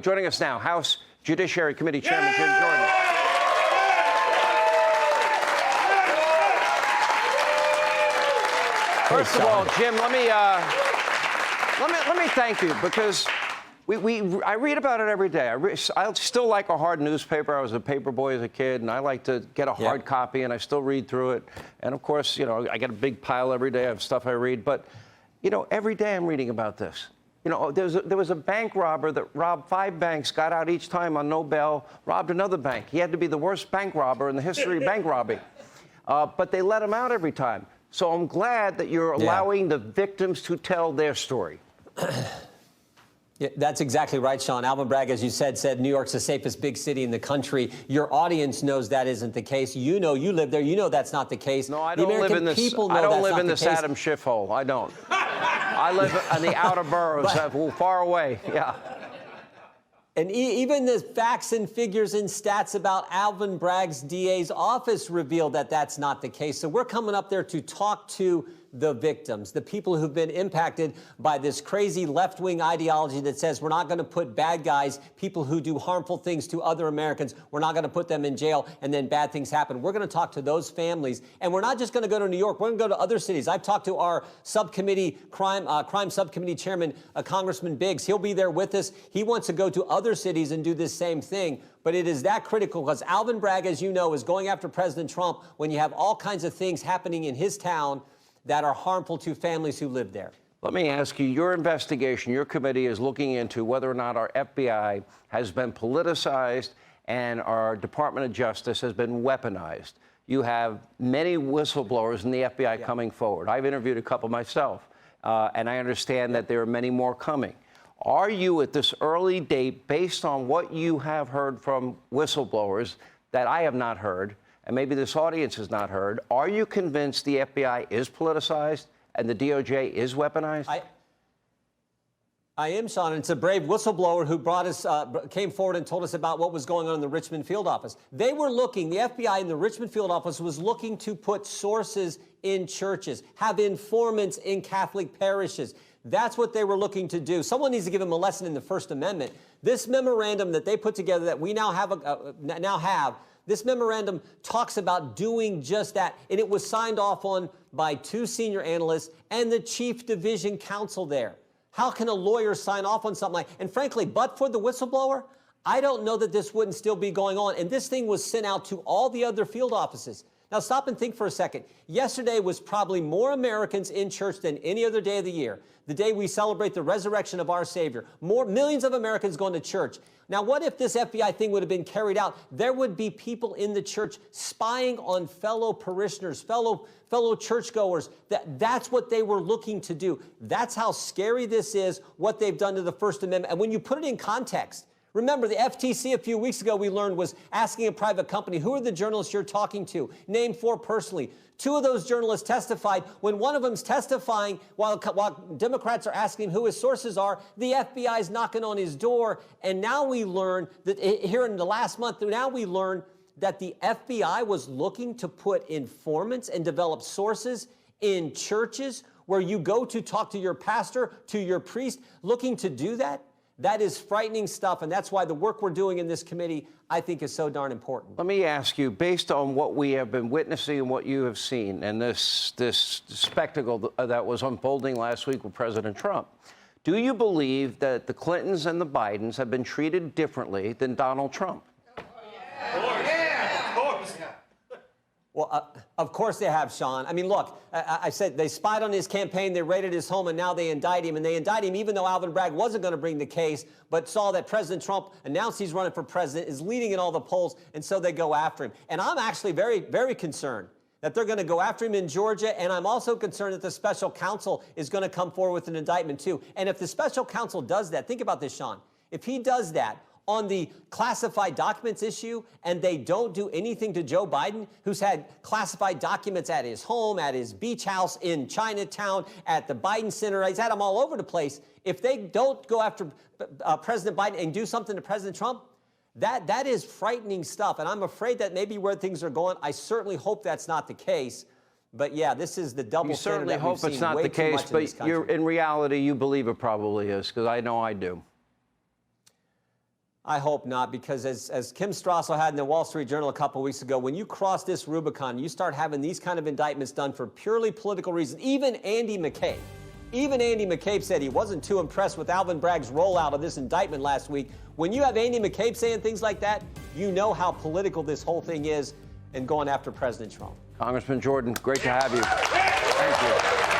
Joining us now, House Judiciary Committee Chairman Jim Jordan. First of all, Jim, let me thank you, because I read about it every day. I still like a hard newspaper. I was a paper boy as a kid, and I like to get a hard copy, and I still read through it. And of course, you know, I get a big pile every day of stuff I read. But, you know, every day I'm reading about this. You know, there was a bank robber that robbed 5 banks, got out each time on no bail, robbed another bank. He had to be the worst bank robber in the history of bank robbing. But they let him out every time. So I'm glad that you're allowing the victims to tell their story. Yeah, that's exactly right, Sean. Alvin Bragg, as you said New York's the safest big city in the country. Your audience knows that isn't the case. You know, you live there. You know that's not the case. No, I don't live in this. I don't live in this Adam Schiff hole. I don't. I live in the outer boroughs, far away. Yeah. And even the facts and figures and stats about Alvin Bragg's DA's office reveal that that's not the case. So we're coming up there to talk to the victims, the people who've been impacted by this crazy left-wing ideology that says we're not going to put bad guys, people who do harmful things to other Americans, we're not going to put them in jail and then bad things happen. We're going to talk to those families. And we're not just going to go to New York. We're going to go to other cities. I've talked to our subcommittee, crime subcommittee chairman, Congressman Biggs. He'll be there with us. He wants to go to other cities and do this same thing. But it is that critical because Alvin Bragg, as you know, is going after President Trump when you have all kinds of things happening in his town that are harmful to families who live there. Let me ask you, your investigation, your committee is looking into whether or not our FBI has been politicized and our Department of Justice has been weaponized. You have many whistleblowers in the FBI coming forward. I've interviewed a couple myself, and I understand that there are many more coming. Are you, at this early date, based on what you have heard from whistleblowers that I have not heard, and maybe this audience has not heard, are you convinced the FBI is politicized and the DOJ is weaponized? I am, Sean. It's a brave whistleblower who brought us, came forward and told us about what was going on in the Richmond field office. They were looking, the FBI in the Richmond field office was looking to put sources in churches, have informants in Catholic parishes. That's what they were looking to do. Someone needs to give them a lesson in the First Amendment. This memorandum that they put together that we now have, this memorandum talks about doing just that, and it was signed off on by 2 senior analysts and the chief division counsel there. How can a lawyer sign off on something like that? And frankly, but for the whistleblower, I don't know that this wouldn't still be going on. And this thing was sent out to all the other field offices. Now, stop and think for a second. Yesterday was probably more Americans in church than any other day of the year, the day we celebrate the resurrection of our Savior. Millions of Americans going to church. Now, what if this FBI thing would have been carried out? There would be people in the church spying on fellow parishioners, fellow churchgoers. That's what they were looking to do. That's how scary this is, what they've done to the First Amendment. And when you put it in context, remember, the FTC a few weeks ago, we learned, was asking a private company, who are the journalists you're talking to? Name 4 personally. 2 of those journalists testified. When one of them's testifying, while Democrats are asking who his sources are, the FBI is knocking on his door. And now we learn that here in the last month, now we learn that the FBI was looking to put informants and develop sources in churches where you go to talk to your pastor, to your priest, looking to do that. That is frightening stuff, and that's why the work we're doing in this committee, I think, is so darn important. Let me ask you, based on what we have been witnessing and what you have seen, and this spectacle that was unfolding last week with President Trump, do you believe that the Clintons and the Bidens have been treated differently than Donald Trump? Well, of course they have, Sean. I mean, look, I said they spied on his campaign, they raided his home, and now they indict him. And they indict him even though Alvin Bragg wasn't going to bring the case, but saw that President Trump announced he's running for president, is leading in all the polls, and so they go after him. And I'm actually very, very concerned that they're going to go after him in Georgia, and I'm also concerned that the special counsel is going to come forward with an indictment, too. And if the special counsel does that, think about this, Sean. If he does that on the classified documents issue, and they don't do anything to Joe Biden, who's had classified documents at his home, at his beach house in Chinatown, at the Biden Center. He's had them all over the place. If they don't go after President Biden and do something to President Trump, that is frightening stuff. And I'm afraid that maybe where things are going, I certainly hope that's not the case. But yeah, this is the double standard that we've seen way too much in this country. You certainly hope it's not the case, but in reality, you believe it probably is, because I know I do. I hope not, because as Kim Strassel had in the Wall Street Journal a couple of weeks ago, when you cross this Rubicon, you start having these kind of indictments done for purely political reasons. Even Andy McCabe said he wasn't too impressed with Alvin Bragg's rollout of this indictment last week. When you have Andy McCabe saying things like that, you know how political this whole thing is and going after President Trump. Congressman Jordan, great to have you. Thank you.